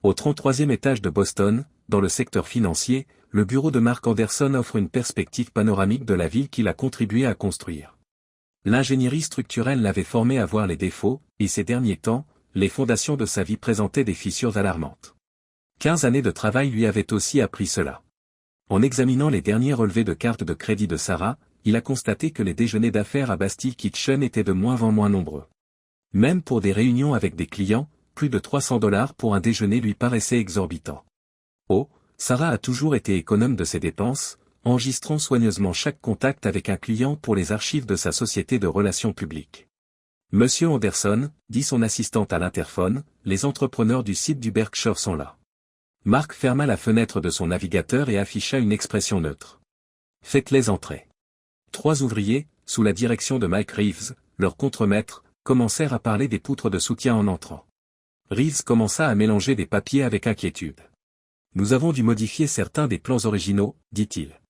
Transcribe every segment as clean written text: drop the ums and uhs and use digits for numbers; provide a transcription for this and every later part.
Au 33e étage de Boston, dans le secteur financier, le bureau de Mark Anderson offre une perspective panoramique de la ville qu'il a contribué à construire. L'ingénierie structurelle l'avait formé à voir les défauts, et ces derniers temps, les fondations de sa vie présentaient des fissures alarmantes. 15 années de travail lui avaient aussi appris cela. En examinant les derniers relevés de cartes de crédit de Sarah, il a constaté que les déjeuners d'affaires à Bastille Kitchen étaient de moins en moins nombreux. Même pour des réunions avec des clients, plus de $300 pour un déjeuner lui paraissait exorbitant. Oh, Sarah a toujours été économe de ses dépenses, enregistrant soigneusement chaque contact avec un client pour les archives de sa société de relations publiques. Monsieur Anderson, dit son assistante à l'interphone, les entrepreneurs du site du Berkshire sont là. Mark ferma la fenêtre de son navigateur et afficha une expression neutre. Faites-les entrer. 3 ouvriers, sous la direction de Mike Reeves, leur contremaître, commencèrent à parler des poutres de soutien en entrant. Reeves commença à mélanger des papiers avec inquiétude. Nous avons dû modifier certains des plans originaux, dit-il.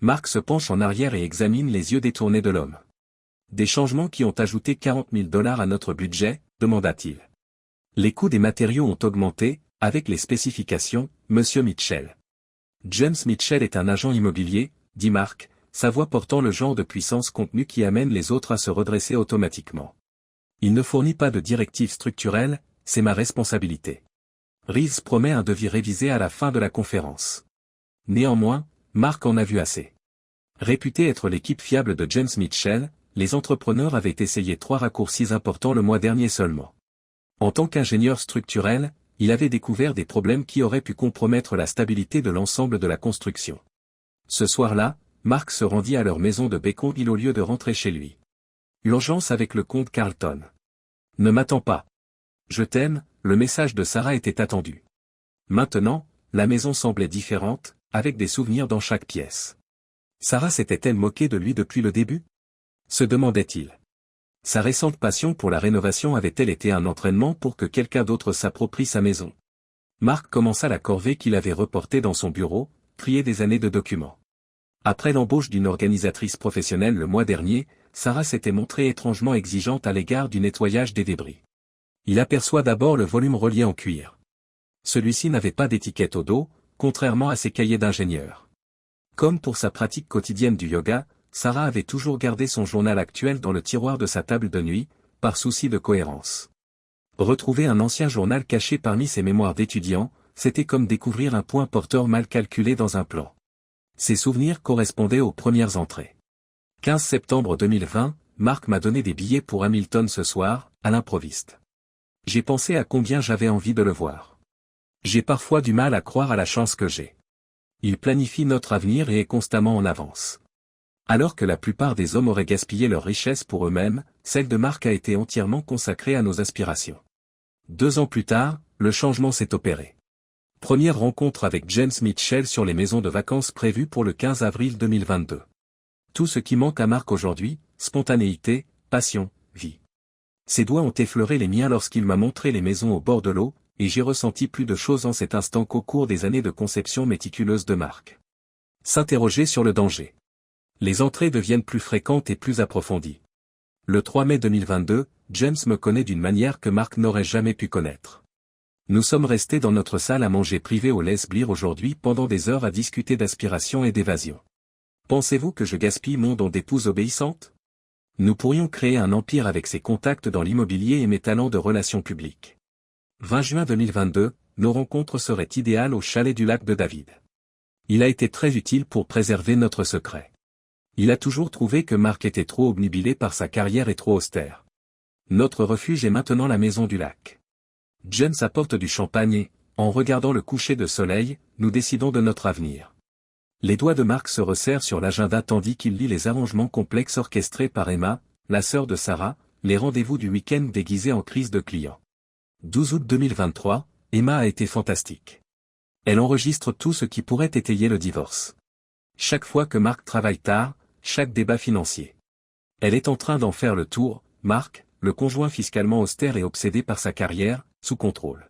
Mark se penche en arrière et examine les yeux détournés de l'homme. Des changements qui ont ajouté $40 000 à notre budget, demanda-t-il. Les coûts des matériaux ont augmenté, avec les spécifications, Monsieur Mitchell. James Mitchell est un agent immobilier, dit Mark, sa voix portant le genre de puissance contenue qui amène les autres à se redresser automatiquement. Il ne fournit pas de directives structurelles, c'est ma responsabilité. Reeves promet un devis révisé à la fin de la conférence. Néanmoins, Mark en a vu assez. Réputé être l'équipe fiable de James Mitchell, les entrepreneurs avaient essayé 3 raccourcis importants le mois dernier seulement. En tant qu'ingénieur structurel, il avait découvert des problèmes qui auraient pu compromettre la stabilité de l'ensemble de la construction. Ce soir-là, Mark se rendit à leur maison de Beacon Hill au lieu de rentrer chez lui. Urgence avec le comte Carlton. Ne m'attends pas. Je t'aime, le message de Sarah était attendu. Maintenant, la maison semblait différente, avec des souvenirs dans chaque pièce. Sarah s'était-elle moquée de lui depuis le début? Se demandait-il. Sa récente passion pour la rénovation avait-elle été un entraînement pour que quelqu'un d'autre s'approprie sa maison? Mark commença la corvée qu'il avait reportée dans son bureau, trier des années de documents. Après l'embauche d'une organisatrice professionnelle le mois dernier, Sarah s'était montrée étrangement exigeante à l'égard du nettoyage des débris. Il aperçoit d'abord le volume relié en cuir. Celui-ci n'avait pas d'étiquette au dos, contrairement à ses cahiers d'ingénieur. Comme pour sa pratique quotidienne du yoga, Sarah avait toujours gardé son journal actuel dans le tiroir de sa table de nuit, par souci de cohérence. Retrouver un ancien journal caché parmi ses mémoires d'étudiant, c'était comme découvrir un point porteur mal calculé dans un plan. Ses souvenirs correspondaient aux premières entrées. 15 septembre 2020, Mark m'a donné des billets pour Hamilton ce soir, à l'improviste. J'ai pensé à combien j'avais envie de le voir. J'ai parfois du mal à croire à la chance que j'ai. Il planifie notre avenir et est constamment en avance. Alors que la plupart des hommes auraient gaspillé leur richesse pour eux-mêmes, celle de Mark a été entièrement consacrée à nos aspirations. 2 ans plus tard, le changement s'est opéré. Première rencontre avec James Mitchell sur les maisons de vacances prévues pour le 15 avril 2022. Tout ce qui manque à Mark aujourd'hui, spontanéité, passion, vie. Ses doigts ont effleuré les miens lorsqu'il m'a montré les maisons au bord de l'eau, et j'ai ressenti plus de choses en cet instant qu'au cours des années de conception méticuleuse de Mark. S'interroger sur le danger. Les entrées deviennent plus fréquentes et plus approfondies. Le 3 mai 2022, James me connaît d'une manière que Mark n'aurait jamais pu connaître. Nous sommes restés dans notre salle à manger privée au Les Blear aujourd'hui pendant des heures à discuter d'aspiration et d'évasion. Pensez-vous que je gaspille mon don d'épouse obéissante? Nous pourrions créer un empire avec ses contacts dans l'immobilier et mes talents de relations publiques. 20 juin 2022, nos rencontres seraient idéales au chalet du lac de David. Il a été très utile pour préserver notre secret. Il a toujours trouvé que Mark était trop obnubilé par sa carrière et trop austère. Notre refuge est maintenant la maison du lac. James apporte du champagne et, en regardant le coucher de soleil, nous décidons de notre avenir. Les doigts de Mark se resserrent sur l'agenda tandis qu'il lit les arrangements complexes orchestrés par Emma, la sœur de Sarah, les rendez-vous du week-end déguisés en crise de clients. 12 août 2023, Emma a été fantastique. Elle enregistre tout ce qui pourrait étayer le divorce. Chaque fois que Mark travaille tard, chaque débat financier. Elle est en train d'en faire le tour, Mark, le conjoint fiscalement austère et obsédé par sa carrière, sous contrôle.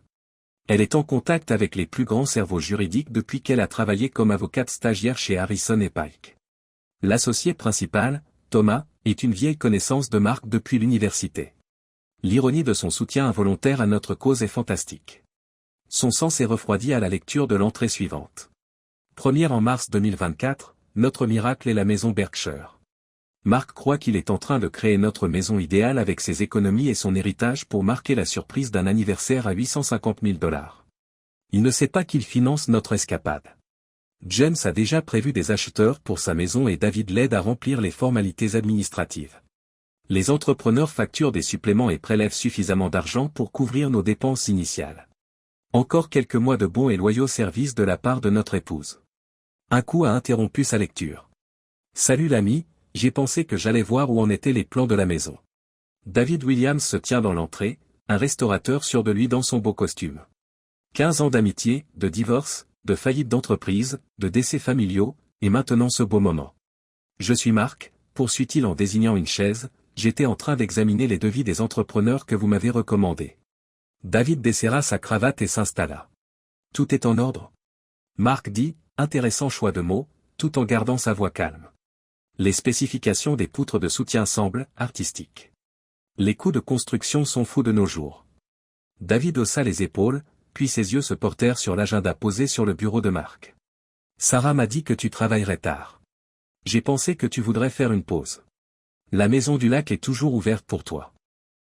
Elle est en contact avec les plus grands cerveaux juridiques depuis qu'elle a travaillé comme avocate stagiaire chez Harrison et Pike. L'associé principal, Thomas, est une vieille connaissance de Mark depuis l'université. L'ironie de son soutien involontaire à notre cause est fantastique. Son sang s'est refroidi à la lecture de l'entrée suivante. Première en mars 2024, notre miracle est la maison Berkshire. Mark croit qu'il est en train de créer notre maison idéale avec ses économies et son héritage pour marquer la surprise d'un anniversaire à 850 000 $. Il ne sait pas qu'il finance notre escapade. James a déjà prévu des acheteurs pour sa maison et David l'aide à remplir les formalités administratives. Les entrepreneurs facturent des suppléments et prélèvent suffisamment d'argent pour couvrir nos dépenses initiales. Encore quelques mois de bons et loyaux services de la part de notre épouse. Un coup a interrompu sa lecture. Salut l'ami, j'ai pensé que j'allais voir où en étaient les plans de la maison. David Williams se tient dans l'entrée, un restaurateur sûr de lui dans son beau costume. 15 ans d'amitié, de divorce, de faillite d'entreprise, de décès familiaux, et maintenant ce beau moment. Je suis Mark, poursuit-il en désignant une chaise, j'étais en train d'examiner les devis des entrepreneurs que vous m'avez recommandés. David desserra sa cravate et s'installa. Tout est en ordre? Mark dit, intéressant choix de mots, tout en gardant sa voix calme. Les spécifications des poutres de soutien semblent artistiques. Les coûts de construction sont fous de nos jours. David haussa les épaules, puis ses yeux se portèrent sur l'agenda posé sur le bureau de Mark. Sarah m'a dit que tu travaillerais tard. J'ai pensé que tu voudrais faire une pause. La maison du lac est toujours ouverte pour toi.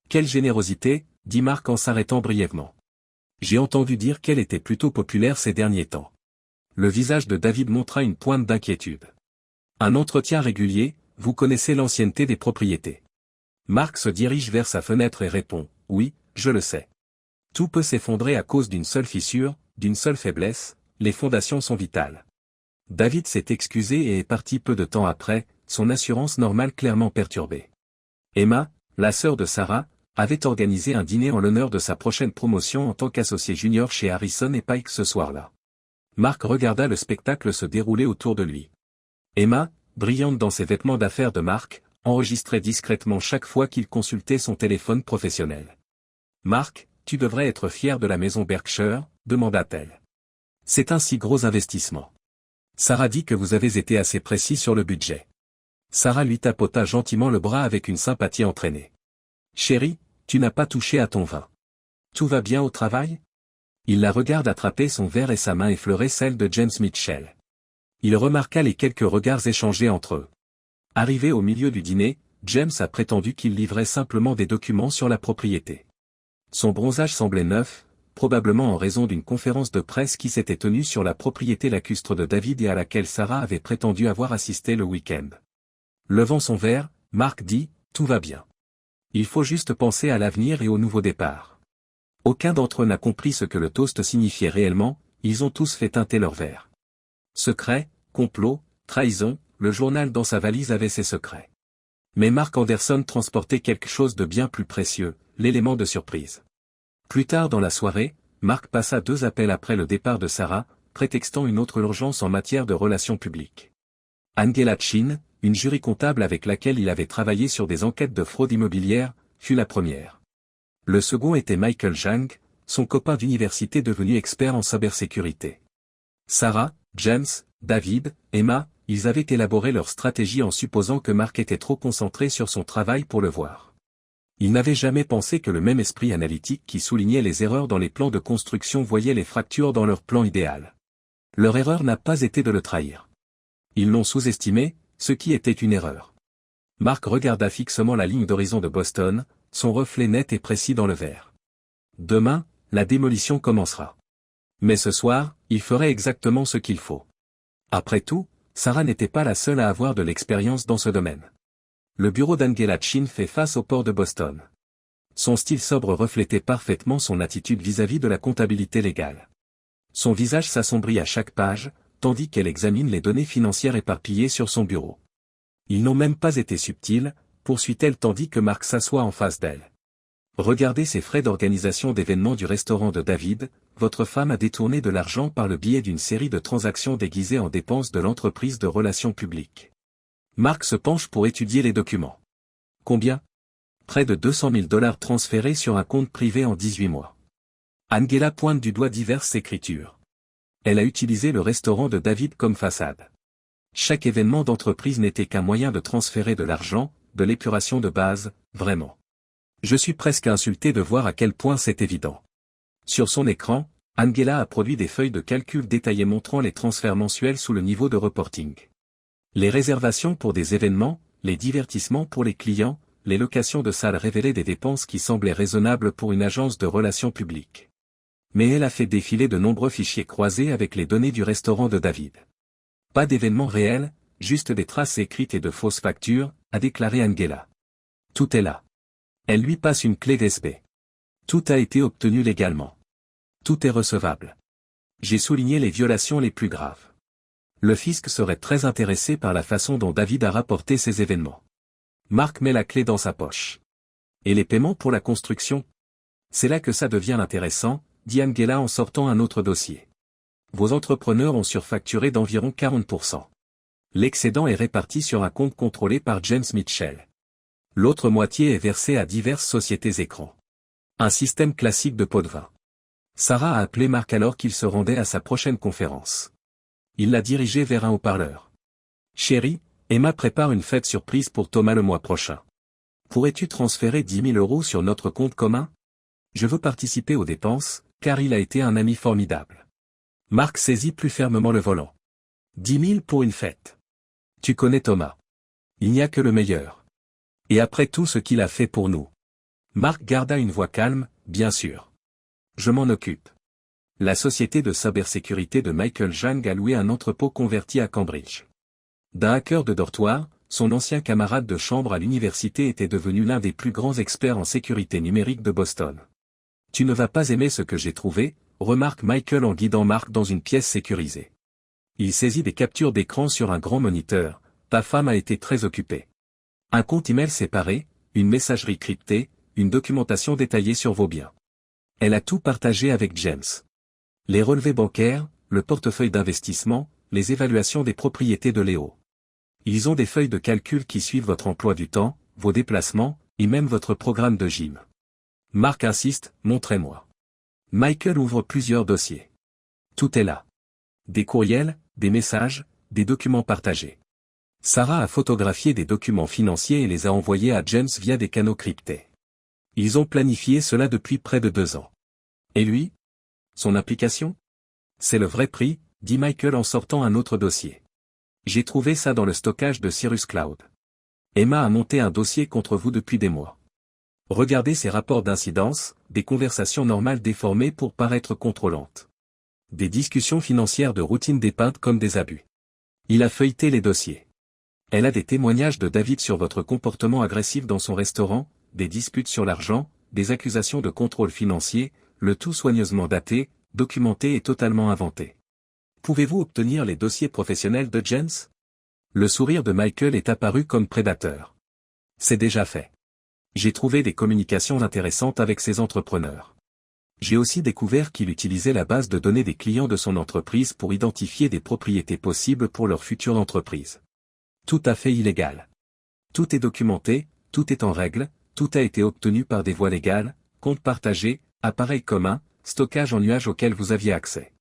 Quelle générosité, dit Mark en s'arrêtant brièvement. J'ai entendu dire qu'elle était plutôt populaire ces derniers temps. Le visage de David montra une pointe d'inquiétude. Un entretien régulier, vous connaissez l'ancienneté des propriétés. Mark se dirige vers sa fenêtre et répond, oui, je le sais. Tout peut s'effondrer à cause d'une seule fissure, d'une seule faiblesse, les fondations sont vitales. David s'est excusé et est parti peu de temps après, son assurance normale clairement perturbée. Emma, la sœur de Sarah, avait organisé un dîner en l'honneur de sa prochaine promotion en tant qu'associé junior chez Harrison et Pike ce soir-là. Mark regarda le spectacle se dérouler autour de lui. Emma, brillante dans ses vêtements d'affaires de marque, enregistrait discrètement chaque fois qu'il consultait son téléphone professionnel. Mark, tu devrais être fier de la maison Berkshire, demanda-t-elle. C'est un si gros investissement. Sarah dit que vous avez été assez précis sur le budget. Sarah lui tapota gentiment le bras avec une sympathie entraînée. Chérie, tu n'as pas touché à ton vin. Tout va bien au travail? Il la regarde attraper son verre et sa main effleurait celle de James Mitchell. Il remarqua les quelques regards échangés entre eux. Arrivé au milieu du dîner, James a prétendu qu'il livrait simplement des documents sur la propriété. Son bronzage semblait neuf, probablement en raison d'une conférence de presse qui s'était tenue sur la propriété lacustre de David et à laquelle Sarah avait prétendu avoir assisté le week-end. Levant son verre, Mark dit, tout va bien. Il faut juste penser à l'avenir et au nouveau départ. Aucun d'entre eux n'a compris ce que le toast signifiait réellement, ils ont tous fait teinter leur verre. Secret, complot, trahison, le journal dans sa valise avait ses secrets. Mais Mark Anderson transportait quelque chose de bien plus précieux, l'élément de surprise. Plus tard dans la soirée, Mark passa 2 appels après le départ de Sarah, prétextant une autre urgence en matière de relations publiques. Angela Chin, une jury comptable avec laquelle il avait travaillé sur des enquêtes de fraude immobilière, fut la première. Le second était Michael Zhang, son copain d'université devenu expert en cybersécurité. Sarah, James, David, Emma, ils avaient élaboré leur stratégie en supposant que Mark était trop concentré sur son travail pour le voir. Ils n'avaient jamais pensé que le même esprit analytique qui soulignait les erreurs dans les plans de construction voyait les fractures dans leur plan idéal. Leur erreur n'a pas été de le trahir. Ils l'ont sous-estimé, ce qui était une erreur. Mark regarda fixement la ligne d'horizon de Boston, son reflet net et précis dans le verre. Demain, la démolition commencera. Mais ce soir, il ferait exactement ce qu'il faut. Après tout, Sarah n'était pas la seule à avoir de l'expérience dans ce domaine. Le bureau d'Angela Chin fait face au port de Boston. Son style sobre reflétait parfaitement son attitude vis-à-vis de la comptabilité légale. Son visage s'assombrit à chaque page, tandis qu'elle examine les données financières éparpillées sur son bureau. Ils n'ont même pas été subtils, poursuit-elle tandis que Mark s'assoit en face d'elle. Regardez ces frais d'organisation d'événements du restaurant de David, votre femme a détourné de l'argent par le biais d'une série de transactions déguisées en dépenses de l'entreprise de relations publiques. Mark se penche pour étudier les documents. Combien? Près de 200 000 $ transférés sur un compte privé en 18 mois. Angela pointe du doigt diverses écritures. Elle a utilisé le restaurant de David comme façade. Chaque événement d'entreprise n'était qu'un moyen de transférer de l'argent, de l'épuration de base, vraiment. Je suis presque insulté de voir à quel point c'est évident. Sur son écran, Angela a produit des feuilles de calcul détaillées montrant les transferts mensuels sous le niveau de reporting. Les réservations pour des événements, les divertissements pour les clients, les locations de salles révélaient des dépenses qui semblaient raisonnables pour une agence de relations publiques. Mais elle a fait défiler de nombreux fichiers croisés avec les données du restaurant de David. Pas d'événements réels, juste des traces écrites et de fausses factures, a déclaré Angela. Tout est là. Elle lui passe une clé USB. Tout a été obtenu légalement. Tout est recevable. J'ai souligné les violations les plus graves. Le fisc serait très intéressé par la façon dont David a rapporté ces événements. Mark met la clé dans sa poche. Et les paiements pour la construction? C'est là que ça devient intéressant, dit Angela en sortant un autre dossier. Vos entrepreneurs ont surfacturé d'environ 40%. L'excédent est réparti sur un compte contrôlé par James Mitchell. L'autre moitié est versée à diverses sociétés écrans. Un système classique de pot de vin. Sarah a appelé Mark alors qu'il se rendait à sa prochaine conférence. Il l'a dirigé vers un haut-parleur. Chérie, Emma prépare une fête surprise pour Thomas le mois prochain. Pourrais-tu transférer 10 000 € sur notre compte commun? Je veux participer aux dépenses, car il a été un ami formidable. Mark saisit plus fermement le volant. 10 000 pour une fête. Tu connais Thomas. Il n'y a que le meilleur. Et après tout ce qu'il a fait pour nous. Mark garda une voix calme, bien sûr. Je m'en occupe. La société de cybersécurité de Michael Jang a loué un entrepôt converti à Cambridge. D'un hacker de dortoir, son ancien camarade de chambre à l'université était devenu l'un des plus grands experts en sécurité numérique de Boston. Tu ne vas pas aimer ce que j'ai trouvé, remarque Michael en guidant Mark dans une pièce sécurisée. Il saisit des captures d'écran sur un grand moniteur. Ta femme a été très occupée. Un compte email séparé, une messagerie cryptée, une documentation détaillée sur vos biens. Elle a tout partagé avec James. Les relevés bancaires, le portefeuille d'investissement, les évaluations des propriétés de Léo. Ils ont des feuilles de calcul qui suivent votre emploi du temps, vos déplacements, et même votre programme de gym. Mark insiste, montrez-moi. Michael ouvre plusieurs dossiers. Tout est là. Des courriels, des messages, des documents partagés. Sarah a photographié des documents financiers et les a envoyés à James via des canaux cryptés. Ils ont planifié cela depuis près de 2 ans. Et lui? Son application? C'est le vrai prix, dit Michael en sortant un autre dossier. J'ai trouvé ça dans le stockage de Cirrus Cloud. Emma a monté un dossier contre vous depuis des mois. Regardez ces rapports d'incidence, des conversations normales déformées pour paraître contrôlantes. Des discussions financières de routine dépeintes comme des abus. Il a feuilleté les dossiers. Elle a des témoignages de David sur votre comportement agressif dans son restaurant, des disputes sur l'argent, des accusations de contrôle financier, le tout soigneusement daté, documenté et totalement inventé. Pouvez-vous obtenir les dossiers professionnels de James? Le sourire de Michael est apparu comme prédateur. C'est déjà fait. J'ai trouvé des communications intéressantes avec ses entrepreneurs. J'ai aussi découvert qu'il utilisait la base de données des clients de son entreprise pour identifier des propriétés possibles pour leur future entreprise. Tout à fait illégal. Tout est documenté, tout est en règle, tout a été obtenu par des voies légales, compte partagé, appareil commun, stockage en nuage auquel vous aviez accès.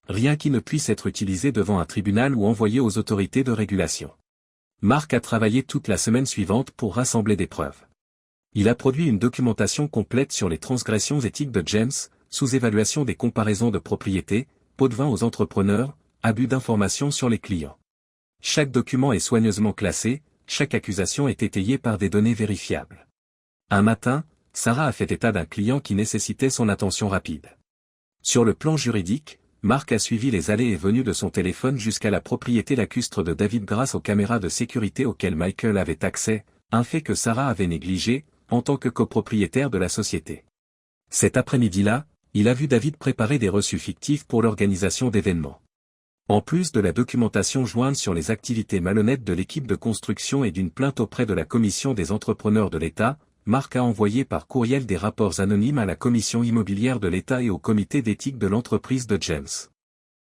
Rien qui ne puisse être utilisé devant un tribunal ou envoyé aux autorités de régulation. Mark a travaillé toute la semaine suivante pour rassembler des preuves. Il a produit une documentation complète sur les transgressions éthiques de James, sous-évaluation des comparaisons de propriétés, pots de vin aux entrepreneurs, abus d'informations sur les clients. Chaque document est soigneusement classé, chaque accusation est étayée par des données vérifiables. Un matin, Sarah a fait état d'un client qui nécessitait son attention rapide. Sur le plan juridique, Mark a suivi les allées et venues de son téléphone jusqu'à la propriété lacustre de David grâce aux caméras de sécurité auxquelles Michael avait accès, un fait que Sarah avait négligé, en tant que copropriétaire de la société. Cet après-midi-là, il a vu David préparer des reçus fictifs pour l'organisation d'événements. En plus de la documentation jointe sur les activités malhonnêtes de l'équipe de construction et d'une plainte auprès de la Commission des entrepreneurs de l'État, Mark a envoyé par courriel des rapports anonymes à la Commission immobilière de l'État et au comité d'éthique de l'entreprise de James.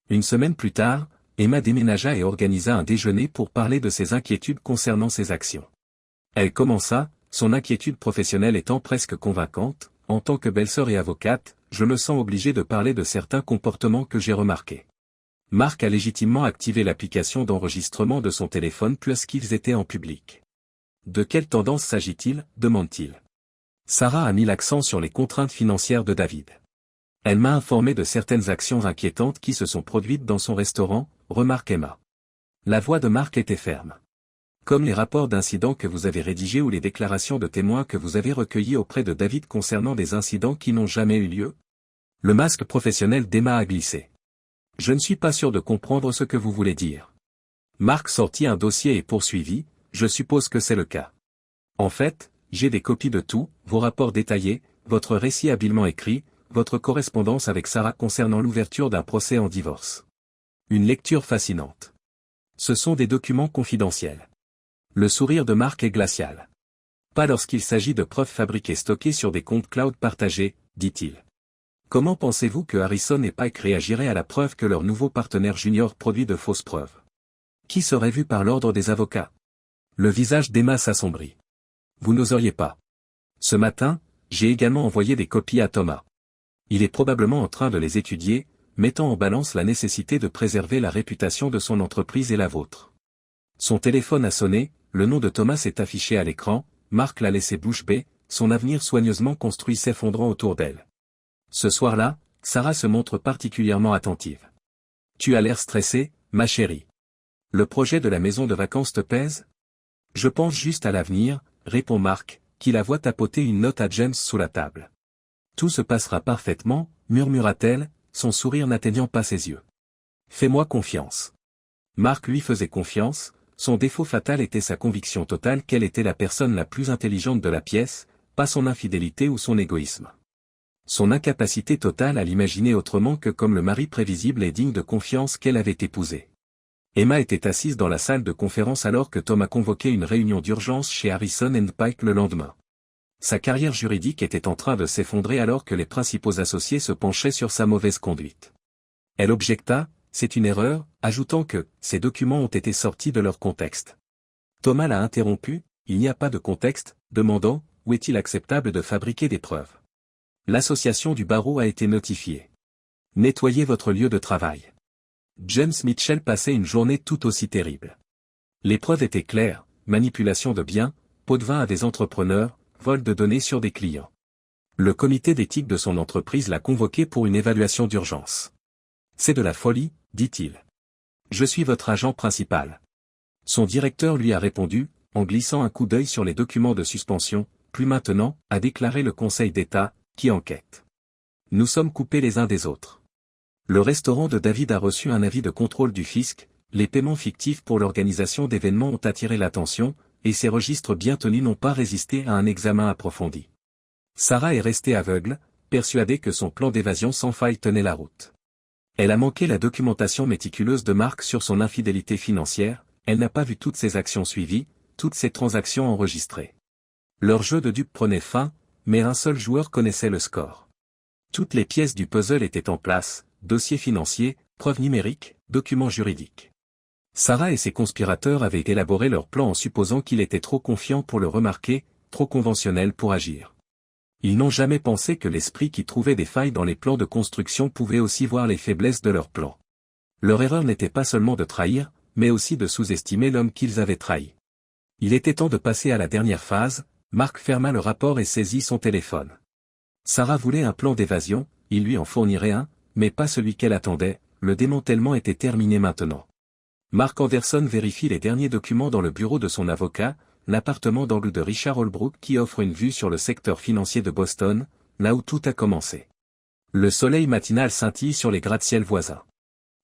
Une semaine plus tard, Emma déménagea et organisa un déjeuner pour parler de ses inquiétudes concernant ses actions. Elle commença, son inquiétude professionnelle étant presque convaincante, en tant que belle-sœur et avocate, je me sens obligée de parler de certains comportements que j'ai remarqués. Mark a légitimement activé l'application d'enregistrement de son téléphone puisqu'ils étaient en public. De quelle tendance s'agit-il, demande-t-il. Sarah a mis l'accent sur les contraintes financières de David. Elle m'a informé de certaines actions inquiétantes qui se sont produites dans son restaurant, remarque Emma. La voix de Mark était ferme. Comme les rapports d'incidents que vous avez rédigés ou les déclarations de témoins que vous avez recueillies auprès de David concernant des incidents qui n'ont jamais eu lieu. Le masque professionnel d'Emma a glissé. Je ne suis pas sûr de comprendre ce que vous voulez dire. Mark sortit un dossier et poursuivit, je suppose que c'est le cas. En fait, j'ai des copies de tout, vos rapports détaillés, votre récit habilement écrit, votre correspondance avec Sarah concernant l'ouverture d'un procès en divorce. Une lecture fascinante. Ce sont des documents confidentiels. Le sourire de Mark est glacial. Pas lorsqu'il s'agit de preuves fabriquées stockées sur des comptes cloud partagés, dit-il. Comment pensez-vous que Harrison et Pike réagiraient à la preuve que leur nouveau partenaire junior produit de fausses preuves? Qui serait vu par l'ordre des avocats? Le visage d'Emma s'assombrit. Vous n'oseriez pas. Ce matin, j'ai également envoyé des copies à Thomas. Il est probablement en train de les étudier, mettant en balance la nécessité de préserver la réputation de son entreprise et la vôtre. Son téléphone a sonné, le nom de Thomas est affiché à l'écran, Mark l'a laissé bouche bée, son avenir soigneusement construit s'effondrant autour d'elle. Ce soir-là, Sarah se montre particulièrement attentive. Tu as l'air stressée, ma chérie. Le projet de la maison de vacances te pèse? Je pense juste à l'avenir, répond Mark, qui la voit tapoter une note à James sous la table. Tout se passera parfaitement, murmura-t-elle, son sourire n'atteignant pas ses yeux. Fais-moi confiance. Mark lui faisait confiance, son défaut fatal était sa conviction totale qu'elle était la personne la plus intelligente de la pièce, pas son infidélité ou son égoïsme. Son incapacité totale à l'imaginer autrement que comme le mari prévisible et digne de confiance qu'elle avait épousé. Emma était assise dans la salle de conférence alors que Tom a convoqué une réunion d'urgence chez Harrison & Pike le lendemain. Sa carrière juridique était en train de s'effondrer alors que les principaux associés se penchaient sur sa mauvaise conduite. Elle objecta, c'est une erreur, ajoutant que ces documents ont été sortis de leur contexte. Thomas l'a interrompu, il n'y a pas de contexte, demandant, où est-il acceptable de fabriquer des preuves? L'association du barreau a été notifiée. Nettoyez votre lieu de travail. James Mitchell passait une journée tout aussi terrible. Les preuves étaient claires, manipulation de biens, pot de vin à des entrepreneurs, vol de données sur des clients. Le comité d'éthique de son entreprise l'a convoqué pour une évaluation d'urgence. C'est de la folie, dit-il. Je suis votre agent principal. Son directeur lui a répondu, en glissant un coup d'œil sur les documents de suspension, plus maintenant, a déclaré le Conseil d'État, qui enquête. Nous sommes coupés les uns des autres. Le restaurant de David a reçu un avis de contrôle du fisc, les paiements fictifs pour l'organisation d'événements ont attiré l'attention, et ces registres bien tenus n'ont pas résisté à un examen approfondi. Sarah est restée aveugle, persuadée que son plan d'évasion sans faille tenait la route. Elle a manqué la documentation méticuleuse de Mark sur son infidélité financière, elle n'a pas vu toutes ses actions suivies, toutes ses transactions enregistrées. Leur jeu de dupes prenait fin, mais un seul joueur connaissait le score. Toutes les pièces du puzzle étaient en place, dossiers financiers, preuves numériques, documents juridiques. Sarah et ses conspirateurs avaient élaboré leur plan en supposant qu'il était trop confiant pour le remarquer, trop conventionnel pour agir. Ils n'ont jamais pensé que l'esprit qui trouvait des failles dans les plans de construction pouvait aussi voir les faiblesses de leur plan. Leur erreur n'était pas seulement de trahir, mais aussi de sous-estimer l'homme qu'ils avaient trahi. Il était temps de passer à la dernière phase, Mark ferma le rapport et saisit son téléphone. Sarah voulait un plan d'évasion, il lui en fournirait un, mais pas celui qu'elle attendait, le démantèlement était terminé maintenant. Mark Anderson vérifie les derniers documents dans le bureau de son avocat, l'appartement d'angle de Richard Holbrook qui offre une vue sur le secteur financier de Boston, là où tout a commencé. Le soleil matinal scintille sur les gratte-ciel voisins.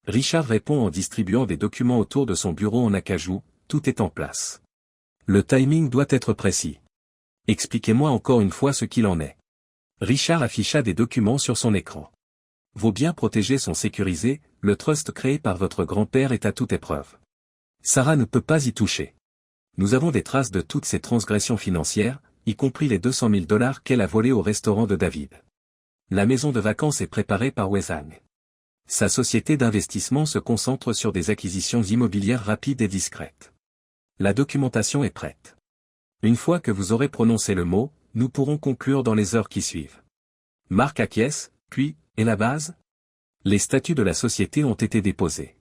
Richard répond en distribuant des documents autour de son bureau en acajou, tout est en place. Le timing doit être précis. Expliquez-moi encore une fois ce qu'il en est. Richard afficha des documents sur son écran. Vos biens protégés sont sécurisés, le trust créé par votre grand-père est à toute épreuve. Sarah ne peut pas y toucher. Nous avons des traces de toutes ces transgressions financières, y compris les $200 000 qu'elle a volés au restaurant de David. La maison de vacances est préparée par Wesang. Sa société d'investissement se concentre sur des acquisitions immobilières rapides et discrètes. La documentation est prête. Une fois que vous aurez prononcé le mot, nous pourrons conclure dans les heures qui suivent. Mark acquiesce, puis, et la base? Les statuts de la société ont été déposés.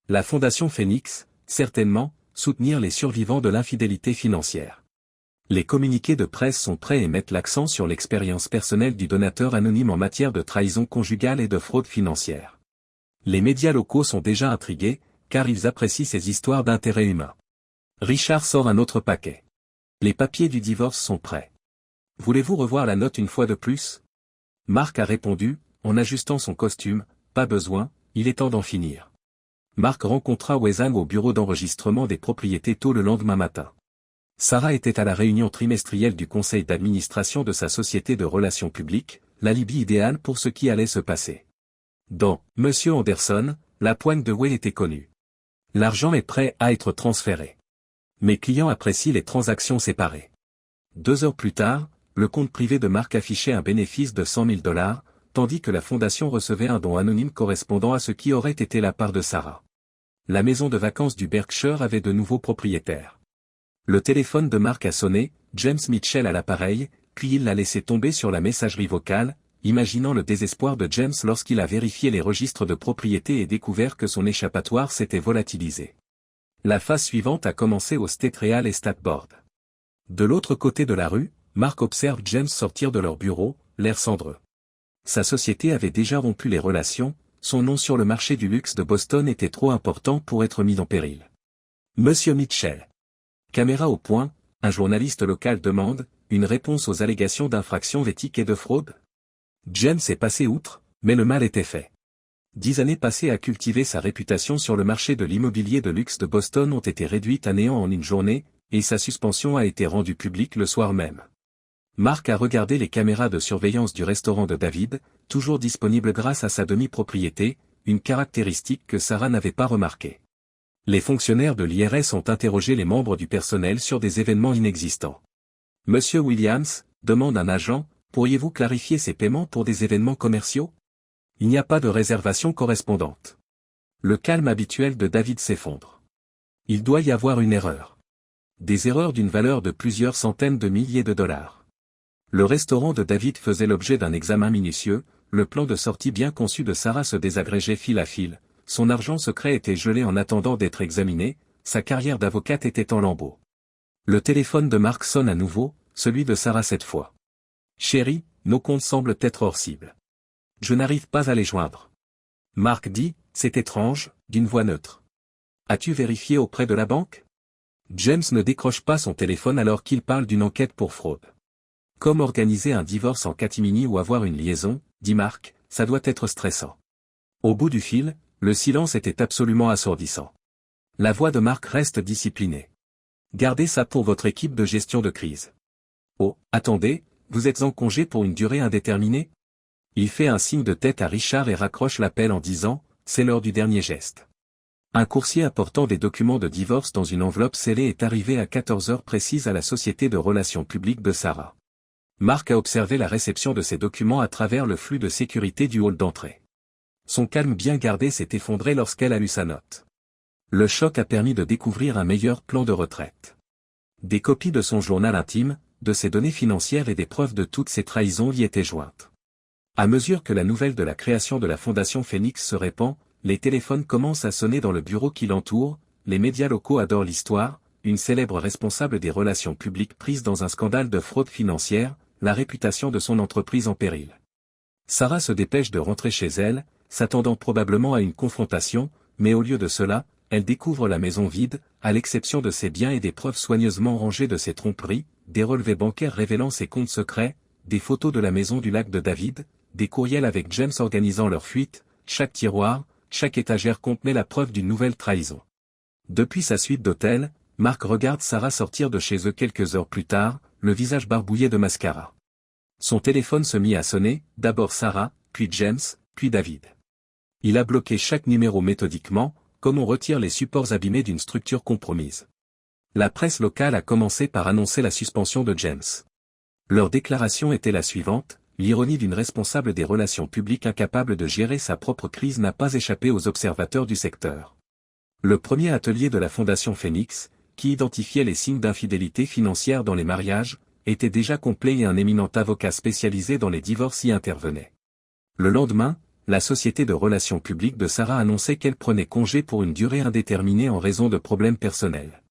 La Fondation Phoenix, certainement, soutenir les survivants de l'infidélité financière. Les communiqués de presse sont prêts et mettent l'accent sur l'expérience personnelle du donateur anonyme en matière de trahison conjugale et de fraude financière. Les médias locaux sont déjà intrigués, car ils apprécient ces histoires d'intérêt humain. Richard sort un autre paquet. Les papiers du divorce sont prêts. Voulez-vous revoir la note une fois de plus? Marc a répondu, en ajustant son costume, pas besoin, il est temps d'en finir. Marc rencontra Wesang au bureau d'enregistrement des propriétés tôt le lendemain matin. Sarah était à la réunion trimestrielle du conseil d'administration de sa société de relations publiques, l'alibi idéal pour ce qui allait se passer. Dans « Monsieur Anderson », la poigne de Way était connue. L'argent est prêt à être transféré. Mes clients apprécient les transactions séparées. 2 heures plus tard, le compte privé de Marc affichait un bénéfice de $100 000, tandis que la fondation recevait un don anonyme correspondant à ce qui aurait été la part de Sarah. La maison de vacances du Berkshire avait de nouveaux propriétaires. Le téléphone de Marc a sonné, James Mitchell à l'appareil, puis il l'a laissé tomber sur la messagerie vocale, imaginant le désespoir de James lorsqu'il a vérifié les registres de propriété et découvert que son échappatoire s'était volatilisé. La phase suivante a commencé au State Real Estate Board. De l'autre côté de la rue, Marc observe James sortir de leur bureau, l'air cendreux. Sa société avait déjà rompu les relations, son nom sur le marché du luxe de Boston était trop important pour être mis en péril. Monsieur Mitchell. Caméra au point, un journaliste local demande, une réponse aux allégations d'infraction éthique et de fraude? James est passé outre, mais le mal était fait. 10 années passées à cultiver sa réputation sur le marché de l'immobilier de luxe de Boston ont été réduites à néant en une journée, et sa suspension a été rendue publique le soir même. Marc a regardé les caméras de surveillance du restaurant de David, toujours disponible grâce à sa demi-propriété, une caractéristique que Sarah n'avait pas remarquée. Les fonctionnaires de l'IRS ont interrogé les membres du personnel sur des événements inexistants. Monsieur Williams, demande un agent, pourriez-vous clarifier ces paiements pour des événements commerciaux? Il n'y a pas de réservation correspondante. Le calme habituel de David s'effondre. Il doit y avoir une erreur. Des erreurs d'une valeur de plusieurs centaines de milliers de dollars. Le restaurant de David faisait l'objet d'un examen minutieux, le plan de sortie bien conçu de Sarah se désagrégeait fil à fil. Son argent secret était gelé en attendant d'être examiné, sa carrière d'avocate était en lambeaux. Le téléphone de Marc sonne à nouveau, celui de Sarah cette fois. Chérie, nos comptes semblent être hors cible. Je n'arrive pas à les joindre. Marc dit, c'est étrange, d'une voix neutre. As-tu vérifié auprès de la banque? James ne décroche pas son téléphone alors qu'il parle d'une enquête pour fraude. Comme organiser un divorce en catimini ou avoir une liaison, dit Marc, ça doit être stressant. Au bout du fil, le silence était absolument assourdissant. La voix de Marc reste disciplinée. Gardez ça pour votre équipe de gestion de crise. Oh, attendez, vous êtes en congé pour une durée indéterminée? Il fait un signe de tête à Richard et raccroche l'appel en disant, c'est l'heure du dernier geste. Un coursier apportant des documents de divorce dans une enveloppe scellée est arrivé à 14 heures précises à la société de relations publiques de Sarah. Marc a observé la réception de ces documents à travers le flux de sécurité du hall d'entrée. Son calme bien gardé s'est effondré lorsqu'elle a lu sa note. Le choc a permis de découvrir un meilleur plan de retraite. Des copies de son journal intime, de ses données financières et des preuves de toutes ses trahisons y étaient jointes. À mesure que la nouvelle de la création de la Fondation Phoenix se répand, les téléphones commencent à sonner dans le bureau qui l'entoure, les médias locaux adorent l'histoire, une célèbre responsable des relations publiques prise dans un scandale de fraude financière, la réputation de son entreprise en péril. Sarah se dépêche de rentrer chez elle, s'attendant probablement à une confrontation, mais au lieu de cela, elle découvre la maison vide, à l'exception de ses biens et des preuves soigneusement rangées de ses tromperies, des relevés bancaires révélant ses comptes secrets, des photos de la maison du lac de David, des courriels avec James organisant leur fuite, chaque tiroir, chaque étagère contenait la preuve d'une nouvelle trahison. Depuis sa suite d'hôtel, Marc regarde Sarah sortir de chez eux quelques heures plus tard, le visage barbouillé de mascara. Son téléphone se mit à sonner, d'abord Sarah, puis James, puis David. Il a bloqué chaque numéro méthodiquement, comme on retire les supports abîmés d'une structure compromise. La presse locale a commencé par annoncer la suspension de James. Leur déclaration était la suivante, l'ironie d'une responsable des relations publiques incapable de gérer sa propre crise n'a pas échappé aux observateurs du secteur. Le premier atelier de la Fondation Phoenix, qui identifiait les signes d'infidélité financière dans les mariages, était déjà complet et un éminent avocat spécialisé dans les divorces y intervenait. Le lendemain, la société de relations publiques de Sarah annonçait qu'elle prenait congé pour une durée indéterminée en raison de problèmes personnels.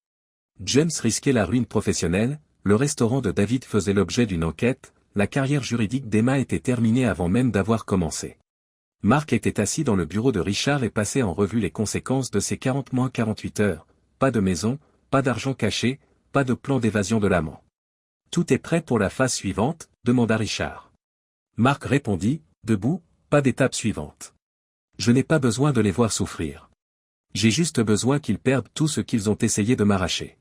James risquait la ruine professionnelle, le restaurant de David faisait l'objet d'une enquête, la carrière juridique d'Emma était terminée avant même d'avoir commencé. Mark était assis dans le bureau de Richard et passait en revue les conséquences de ces 40-48 heures, pas de maison, pas d'argent caché, pas de plan d'évasion de l'amant. Tout est prêt pour la phase suivante, demanda Richard. Mark répondit, debout, pas d'étape suivante. Je n'ai pas besoin de les voir souffrir. J'ai juste besoin qu'ils perdent tout ce qu'ils ont essayé de m'arracher.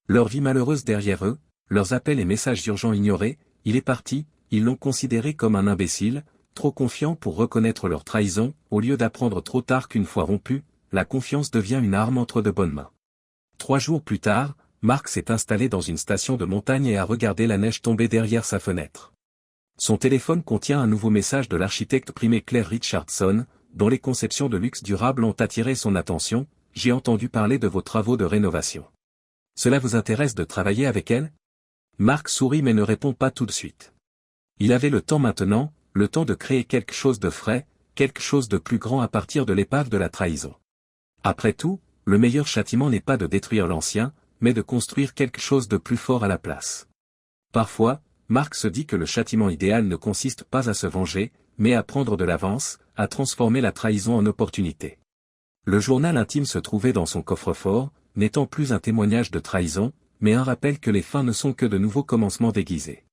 Leur vie malheureuse derrière eux, leurs appels et messages urgents ignorés, il est parti, ils l'ont considéré comme un imbécile, trop confiant pour reconnaître leur trahison, au lieu d'apprendre trop tard qu'une fois rompue, la confiance devient une arme entre de bonnes mains. 3 jours plus tard, Mark s'est installé dans une station de montagne et a regardé la neige tomber derrière sa fenêtre. Son téléphone contient un nouveau message de l'architecte primé Claire Richardson, dont les conceptions de luxe durable ont attiré son attention. J'ai entendu parler de vos travaux de rénovation. Cela vous intéresse de travailler avec elle? Mark sourit mais ne répond pas tout de suite. Il avait le temps maintenant, le temps de créer quelque chose de frais, quelque chose de plus grand à partir de l'épave de la trahison. Après tout, le meilleur châtiment n'est pas de détruire l'ancien, mais de construire quelque chose de plus fort à la place. Parfois, Mark se dit que le châtiment idéal ne consiste pas à se venger, mais à prendre de l'avance, à transformer la trahison en opportunité. Le journal intime se trouvait dans son coffre-fort, n'étant plus un témoignage de trahison, mais un rappel que les fins ne sont que de nouveaux commencements déguisés.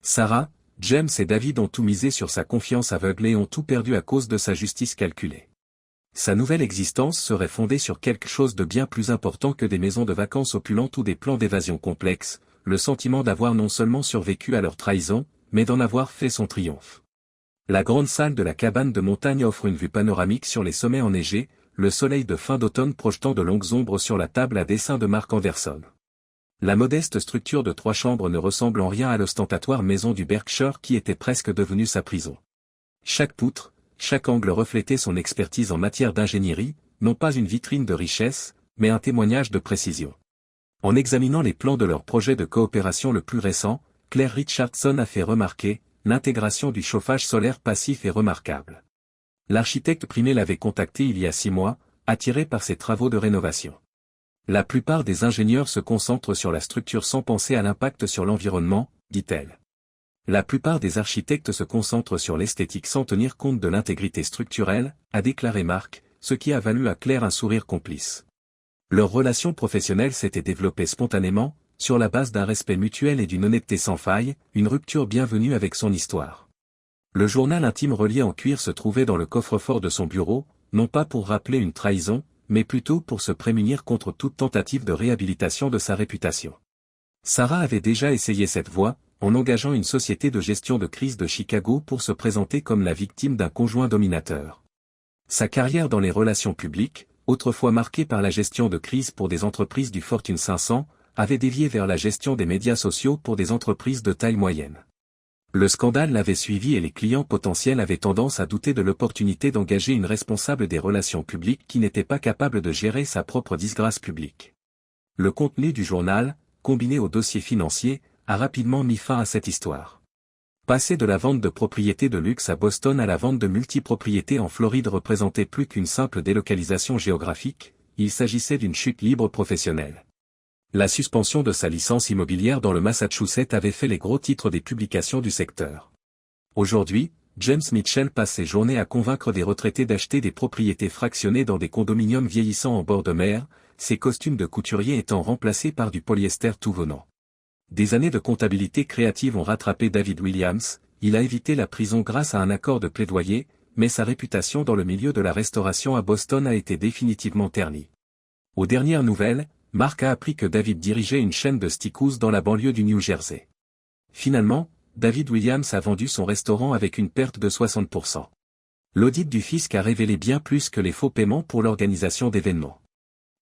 Sarah, James et David ont tout misé sur sa confiance aveugle et ont tout perdu à cause de sa justice calculée. Sa nouvelle existence serait fondée sur quelque chose de bien plus important que des maisons de vacances opulentes ou des plans d'évasion complexes, le sentiment d'avoir non seulement survécu à leur trahison, mais d'en avoir fait son triomphe. La grande salle de la cabane de montagne offre une vue panoramique sur les sommets enneigés, le soleil de fin d'automne projetant de longues ombres sur la table à dessin de Mark Anderson. La modeste structure de 3 chambres ne ressemble en rien à l'ostentatoire maison du Berkshire qui était presque devenue sa prison. Chaque poutre, chaque angle reflétait son expertise en matière d'ingénierie, non pas une vitrine de richesse, mais un témoignage de précision. En examinant les plans de leur projet de coopération le plus récent, Claire Richardson a fait remarquer, l'intégration du chauffage solaire passif est remarquable. L'architecte primé l'avait contacté il y a 6 mois, attiré par ses travaux de rénovation. La plupart des ingénieurs se concentrent sur la structure sans penser à l'impact sur l'environnement, dit-elle. La plupart des architectes se concentrent sur l'esthétique sans tenir compte de l'intégrité structurelle, a déclaré Mark, ce qui a valu à Claire un sourire complice. Leur relation professionnelle s'était développée spontanément, sur la base d'un respect mutuel et d'une honnêteté sans faille, une rupture bienvenue avec son histoire. Le journal intime relié en cuir se trouvait dans le coffre-fort de son bureau, non pas pour rappeler une trahison, mais plutôt pour se prémunir contre toute tentative de réhabilitation de sa réputation. Sarah avait déjà essayé cette voie, en engageant une société de gestion de crise de Chicago pour se présenter comme la victime d'un conjoint dominateur. Sa carrière dans les relations publiques, autrefois marquée par la gestion de crise pour des entreprises du Fortune 500, avait dévié vers la gestion des médias sociaux pour des entreprises de taille moyenne. Le scandale l'avait suivi et les clients potentiels avaient tendance à douter de l'opportunité d'engager une responsable des relations publiques qui n'était pas capable de gérer sa propre disgrâce publique. Le contenu du journal, combiné au dossier financier, a rapidement mis fin à cette histoire. Passer de la vente de propriétés de luxe à Boston à la vente de multipropriétés en Floride représentait plus qu'une simple délocalisation géographique, il s'agissait d'une chute libre professionnelle. La suspension de sa licence immobilière dans le Massachusetts avait fait les gros titres des publications du secteur. Aujourd'hui, James Mitchell passe ses journées à convaincre des retraités d'acheter des propriétés fractionnées dans des condominiums vieillissants en bord de mer, ses costumes de couturier étant remplacés par du polyester tout venant. Des années de comptabilité créative ont rattrapé David Williams, il a évité la prison grâce à un accord de plaidoyer, mais sa réputation dans le milieu de la restauration à Boston a été définitivement ternie. Aux dernières nouvelles, Mark a appris que David dirigeait une chaîne de steakhouse dans la banlieue du New Jersey. Finalement, David Williams a vendu son restaurant avec une perte de 60%. L'audit du fisc a révélé bien plus que les faux paiements pour l'organisation d'événements.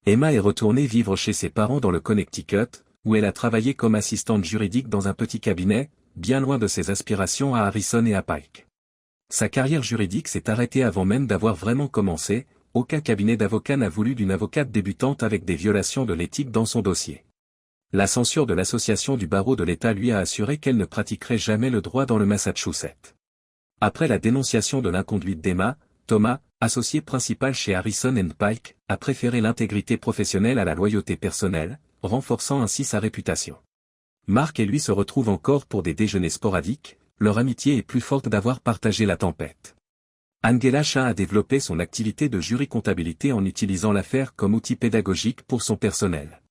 Emma est retournée vivre chez ses parents dans le Connecticut, où elle a travaillé comme assistante juridique dans un petit cabinet, bien loin de ses aspirations à Harrison et à Pike. Sa carrière juridique s'est arrêtée avant même d'avoir vraiment commencé, aucun cabinet d'avocats n'a voulu d'une avocate débutante avec des violations de l'éthique dans son dossier. La censure de l'association du barreau de l'État lui a assuré qu'elle ne pratiquerait jamais le droit dans le Massachusetts. Après la dénonciation de l'inconduite d'Emma, Thomas, associé principal chez Harrison & Pike, a préféré l'intégrité professionnelle à la loyauté personnelle, renforçant ainsi sa réputation. Mark et lui se retrouvent encore pour des déjeuners sporadiques, leur amitié est plus forte d'avoir partagé la tempête. Angela Shah a développé son activité de jury comptabilité en utilisant l'affaire comme outil pédagogique pour son personnel.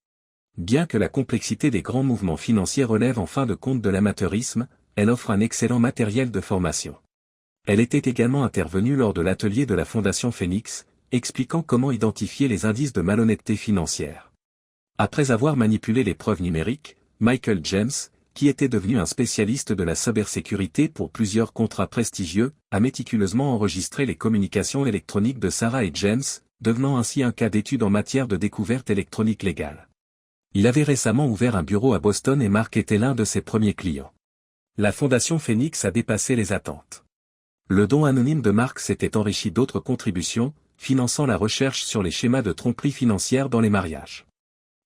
Bien que la complexité des grands mouvements financiers relève en fin de compte de l'amateurisme, elle offre un excellent matériel de formation. Elle était également intervenue lors de l'atelier de la Fondation Phoenix, expliquant comment identifier les indices de malhonnêteté financière. Après avoir manipulé les preuves numériques, Michael James, qui était devenu un spécialiste de la cybersécurité pour plusieurs contrats prestigieux, a méticuleusement enregistré les communications électroniques de Sarah et James, devenant ainsi un cas d'étude en matière de découverte électronique légale. Il avait récemment ouvert un bureau à Boston et Mark était l'un de ses premiers clients. La Fondation Phoenix a dépassé les attentes. Le don anonyme de Mark s'était enrichi d'autres contributions, finançant la recherche sur les schémas de tromperie financière dans les mariages.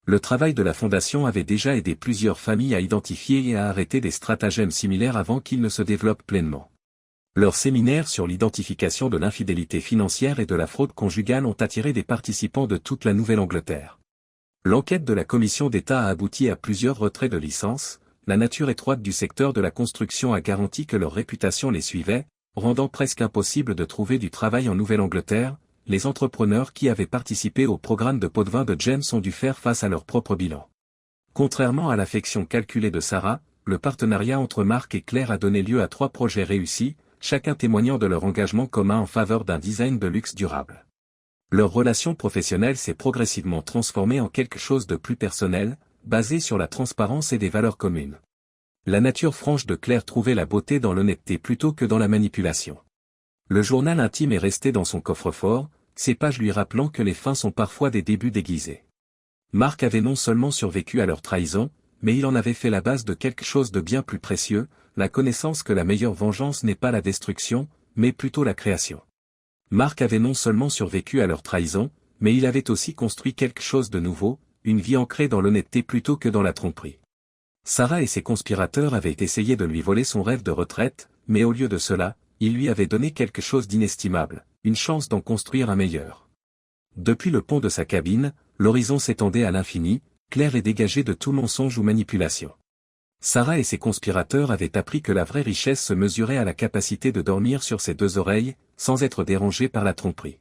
Le travail de la Fondation avait déjà aidé plusieurs familles à identifier et à arrêter des stratagèmes similaires avant qu'ils ne se développent pleinement. Leurs séminaires sur l'identification de l'infidélité financière et de la fraude conjugale ont attiré des participants de toute la Nouvelle-Angleterre. L'enquête de la Commission d'État a abouti à plusieurs retraits de licences, la nature étroite du secteur de la construction a garanti que leur réputation les suivait, rendant presque impossible de trouver du travail en Nouvelle-Angleterre. Les entrepreneurs qui avaient participé au programme de pot de vin de James ont dû faire face à leur propre bilan. Contrairement à l'affection calculée de Sarah, le partenariat entre Mark et Claire a donné lieu à 3 projets réussis, chacun témoignant de leur engagement commun en faveur d'un design de luxe durable. Leur relation professionnelle s'est progressivement transformée en quelque chose de plus personnel, basé sur la transparence et des valeurs communes. La nature franche de Claire trouvait la beauté dans l'honnêteté plutôt que dans la manipulation. Le journal intime est resté dans son coffre-fort, ses pages lui rappelant que les fins sont parfois des débuts déguisés. Mark avait non seulement survécu à leur trahison, mais il en avait fait la base de quelque chose de bien plus précieux, la connaissance que la meilleure vengeance n'est pas la destruction, mais plutôt la création. Mark avait non seulement survécu à leur trahison, mais il avait aussi construit quelque chose de nouveau, une vie ancrée dans l'honnêteté plutôt que dans la tromperie. Sarah et ses conspirateurs avaient essayé de lui voler son rêve de retraite, mais au lieu de cela, ils lui avaient donné quelque chose d'inestimable, une chance d'en construire un meilleur. Depuis le pont de sa cabine, l'horizon s'étendait à l'infini, clair et dégagé de tout mensonge ou manipulation. Sarah et ses conspirateurs avaient appris que la vraie richesse se mesurait à la capacité de dormir sur ses 2 oreilles, sans être dérangé par la tromperie.